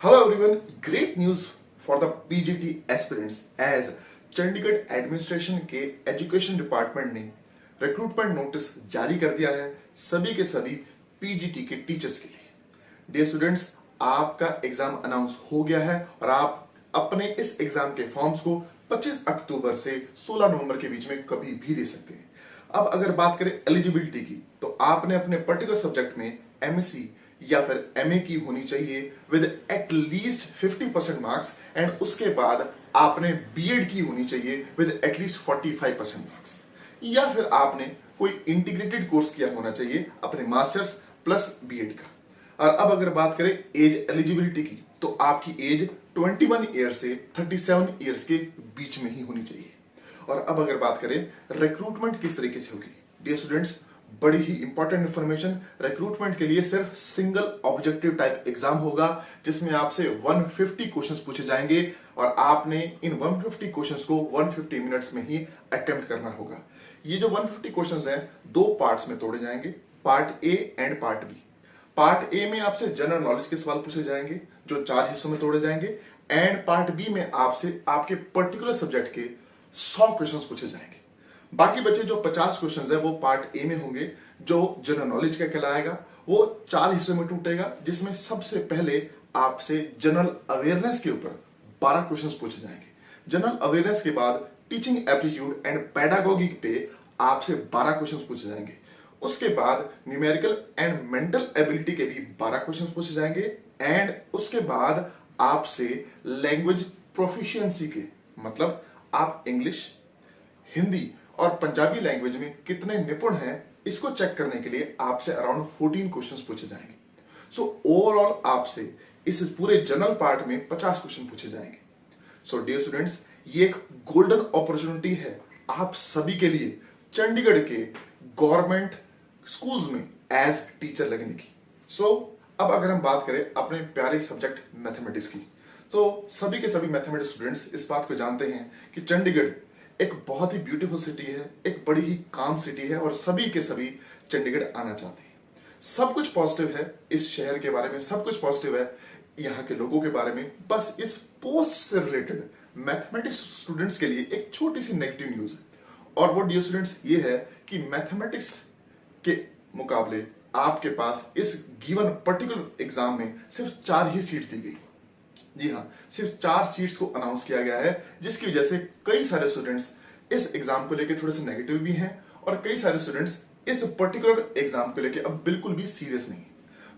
Hello everyone, great news for the PGT aspirants as Chandigarh administration के education department ने recruitment notice जारी कर दिया है सभी के सभी पीजीटी के टीचर्स के लिए। डियर स्टूडेंट्स, आपका एग्जाम अनाउंस हो गया है और आप अपने इस एग्जाम के फॉर्म्स को 25 अक्टूबर से 16 नवंबर के बीच में कभी भी दे सकते हैं। अब अगर बात करें एलिजिबिलिटी की, तो आपने अपने पर्टिकुलर सब्जेक्ट में एमएससी या फिर एमए की होनी चाहिए with at least 50% marks and उसके बाद आपने बीएड की होनी चाहिए विद एटलीस्ट 45% मार्क्स, या फिर आपने कोई इंटीग्रेटेड कोर्स किया होना चाहिए अपने मास्टर्स प्लस बीएड का। और अब अगर बात करें एज एलिजिबिलिटी की, तो आपकी एज 21 ईयर से 37 ईयर्स के बीच में ही होनी चाहिए। और अब अगर बात करें रिक्रूटमेंट किस तरीके से होगी, डियर स्टूडेंट्स, बड़ी ही इंपॉर्टेंट इंफॉर्मेशन, रिक्रूटमेंट के लिए सिर्फ सिंगल ऑब्जेक्टिव टाइप एग्जाम होगा जिसमें आपसे 150 क्वेश्चंस पूछे जाएंगे और आपने इन 150 क्वेश्चंस को 150 मिनट्स में ही अटेम्प्ट करना होगा। ये जो 150 क्वेश्चंस हैं दो पार्ट्स में तोड़े जाएंगे, part A and part B. Part A में आपसे जनरल नॉलेज के सवाल पूछे जाएंगे जो 4 हिस्सों में तोड़े जाएंगे, एंड पार्ट बी में आपसे आपके पर्टिकुलर सब्जेक्ट के 100 क्वेश्चंस पूछे जाएंगे। बाकी बचे जो 50 क्वेश्चंस है वो पार्ट ए में होंगे जो जनरल नॉलेज का कहलाएगा। वो 4 हिस्सों में टूटेगा जिसमें सबसे पहले आपसे जनरल अवेयरनेस के ऊपर 12 क्वेश्चंस पूछे जाएंगे। जनरल अवेयरनेस के बाद टीचिंग एप्टीट्यूड एंड पेडागोगी पे आपसे 12 क्वेश्चंस पूछे जाएंगे। उसके बाद न्यूमेरिकल एंड मेंटल एबिलिटी के भी 12 क्वेश्चंस पूछे जाएंगे, एंड उसके बाद आपसे लैंग्वेज प्रोफिशिएंसी के, मतलब आप इंग्लिश, हिंदी और पंजाबी लैंग्वेज में कितने निपुण हैं इसको चेक करने के लिए आपसे अराउंड 14 क्वेश्चंस पूछे जाएंगे। सो ओवरऑल आपसे इस पूरे जनरल पार्ट में 50 क्वेश्चन पूछे जाएंगे। सो डियर स्टूडेंट्स, ये एक गोल्डन अपॉर्चुनिटी है आप सभी के लिए चंडीगढ़ के गवर्नमेंट स्कूल्स में एज टीचर लगने की। सो अब अगर हम बात करें अपने प्यारे सब्जेक्ट मैथमेटिक्स की, तो सभी के सभी मैथमेटिक्स स्टूडेंट्स इस बात को जानते हैं कि चंडीगढ़ एक बहुत ही ब्यूटीफुल सिटी है, एक बड़ी ही काम सिटी है और सभी के सभी चंडीगढ़ आना चाहते हैं। सब कुछ पॉजिटिव है इस शहर के बारे में, सब कुछ पॉजिटिव है यहाँ के लोगों के बारे में। बस इस पोस्ट से रिलेटेड मैथमेटिक्स स्टूडेंट्स के लिए एक छोटी सी नेगेटिव न्यूज है, और वो डियर स्टूडेंट्स ये है कि मैथमेटिक्स के मुकाबले आपके पास इस गिवन पर्टिकुलर एग्जाम में सिर्फ 4 ही सीट दी गई। जी हाँ, सिर्फ 4 सीट्स को अनाउंस किया गया है, जिसकी वजह से कई सारे स्टूडेंट्स इस एग्जाम को लेकर थोड़े से नेगेटिव भी हैं और कई सारे स्टूडेंट्स इस पर्टिकुलर एग्जाम को लेकर अब बिल्कुल भी सीरियस नहीं।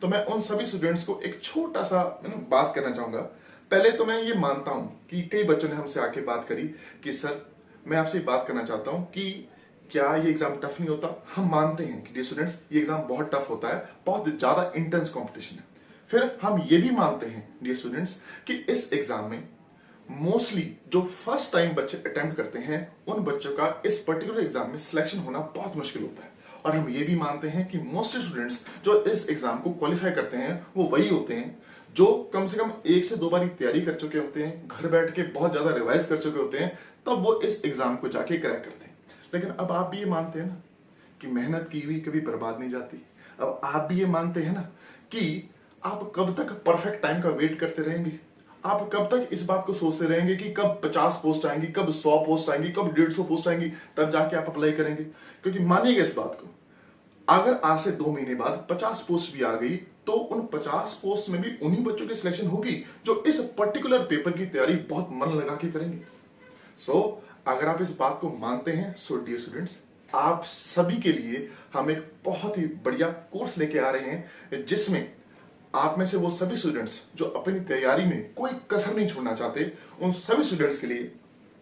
तो मैं उन सभी स्टूडेंट्स को एक छोटा सा बात करना चाहूंगा। पहले तो मैं ये मानता हूं कि कई बच्चों ने हमसे आके बात करी कि सर मैं आपसे बात करना चाहता हूं कि क्या ये एग्जाम टफ नहीं होता। हम मानते हैं कि डियर स्टूडेंट्स ये एग्जाम बहुत टफ होता है, बहुत ज्यादा इंटेंस कॉम्पिटिशन है। फिर हम ये भी मानते हैं डियर स्टूडेंट्स कि इस एग्जाम में मोस्टली जो फर्स्ट टाइम बच्चे अटेम्प्ट करते हैं उन बच्चों का इस पर्टिकुलर एग्जाम में सिलेक्शन होना बहुत मुश्किल होता है। और हम ये भी मानते हैं कि मोस्ट स्टूडेंट्स जो इस एग्जाम को क्वालिफाई करते हैं वो वही होते हैं जो कम से कम 1 से 2 बार तैयारी कर चुके होते हैं, घर बैठ के बहुत ज्यादा रिवाइज कर चुके होते हैं, तब वो इस एग्जाम को जाके क्रैक करते हैं। लेकिन अब आप भी ये मानते हैं ना कि मेहनत की हुई कभी बर्बाद नहीं जाती। अब आप भी ये मानते हैं ना कि आप कब तक परफेक्ट टाइम का वेट करते रहेंगे, आप कब तक इस बात को सोचते रहेंगे कि कब 50 पोस्ट आएंगी, कब 100 पोस्ट आएंगी, कब 150 पोस्ट आएंगी, तब जाके आप अप्लाई करेंगे। क्योंकि मानिएगा इस बात को, अगर आज से 2 महीने बाद 50 पोस्ट भी आ गई तो उन 50 पोस्ट में भी उन्हीं बच्चों की सिलेक्शन होगी जो इस पर्टिकुलर पेपर की तैयारी बहुत मन लगा के करेंगे। सो अगर आप इस बात को मानते हैं, सो डियर स्टूडेंट्स, आप सभी के लिए हम एक बहुत ही बढ़िया कोर्स लेके आ रहे हैं जिसमें आप में से वो सभी स्टूडेंट्स जो अपनी तैयारी में कोई कसर नहीं छोड़ना चाहते, उन सभी स्टूडेंट्स के लिए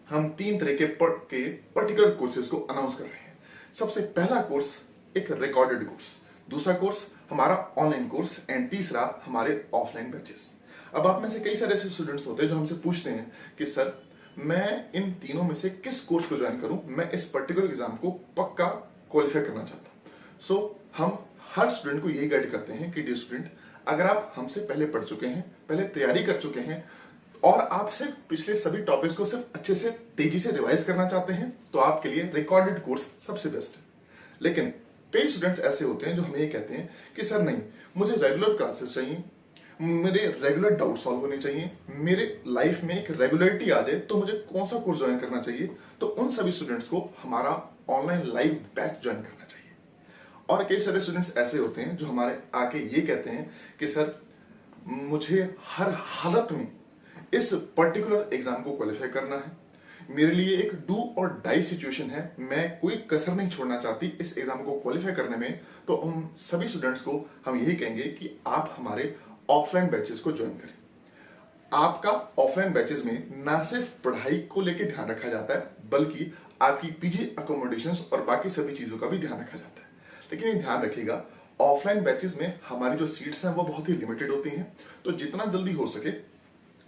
हम 3 तरह के पर्टिकुलर कोर्सेज को अनाउंस कर रहे हैं। सबसे पहला कोर्स एक रिकॉर्डेड कोर्स, दूसरा कोर्स हमारा ऑनलाइन कोर्स, एंड तीसरा हमारे ऑफलाइन बैचेस। अब आप में से कई सारे ऐसे स्टूडेंट्स होते हैं जो हमसे पूछते हैं कि सर मैं इन तीनों में से किस कोर्स को ज्वाइन करूं, मैं इस पर्टिकुलर एग्जाम को पक्का क्वालिफाई करना चाहता हूं। सो हम हर स्टूडेंट को यही गाइड करते हैं कि डियर स्टूडेंट, अगर आप हमसे पहले पढ़ चुके हैं, पहले तैयारी कर चुके हैं और आप सिर्फ पिछले सभी टॉपिक्स को सिर्फ अच्छे से तेजी से रिवाइज करना चाहते हैं, तो आपके लिए रिकॉर्डेड कोर्स सबसे बेस्ट है। लेकिन कई स्टूडेंट्स ऐसे होते हैं जो हमें ये कहते हैं कि सर नहीं, मुझे रेगुलर क्लासेस चाहिए, मेरे रेगुलर डाउट सॉल्व होने चाहिए, मेरे लाइफ में एक रेगुलरिटी आ जाए, तो मुझे कौन सा कोर्स ज्वाइन करना चाहिए, तो उन सभी स्टूडेंट्स को हमारा ऑनलाइन लाइव बैच ज्वाइन करना चाहिए। और कई सारे स्टूडेंट्स ऐसे होते हैं जो हमारे आके ये कहते हैं कि सर मुझे हर हालत में इस पर्टिकुलर एग्जाम को क्वालिफाई करना है, मेरे लिए एक डू और डाई सिचुएशन है, मैं कोई कसर नहीं छोड़ना चाहती इस एग्जाम को क्वालिफाई करने में। तो उन सभी स्टूडेंट्स को हम यही कहेंगे कि आप हमारे ऑफलाइन बैचेस को ज्वाइन करें। आपका ऑफलाइन बैचेस में ना सिर्फ पढ़ाई को लेकर ध्यान रखा जाता है, बल्कि आपकी पीजी अकोमोडेशंस और बाकी सभी चीजों का भी ध्यान रखा जाता है। लेकिन ये ध्यान रखिएगा, ऑफलाइन बैचेस में हमारी जो सीट्स हैं वो बहुत ही लिमिटेड होती हैं, तो जितना जल्दी हो सके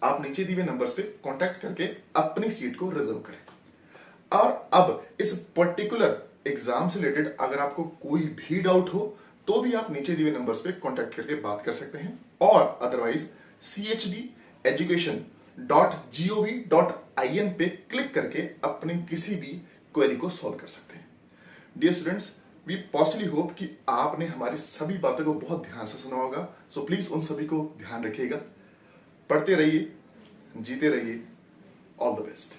आप नीचे दिए हुए नंबर्स पे कांटेक्ट करके अपनी सीट को रिजर्व करें। और अब इस पर्टिकुलर एग्जाम से रिलेटेड अगर आपको कोई भी डाउट हो तो भी आप नीचे दिए हुए नंबर्स पे कांटेक्ट करके बात कर सकते हैं, और अदरवाइज chdeducation.gov.in पे क्लिक करके अपनी किसी भी क्वेरी को सॉल्व कर सकते हैं। Dear students, we positively hope कि आपने हमारी सभी बातों को बहुत ध्यान से सुना होगा। सो प्लीज उन सभी को ध्यान रखिएगा, पढ़ते रहिए, जीते रहिए। All the best.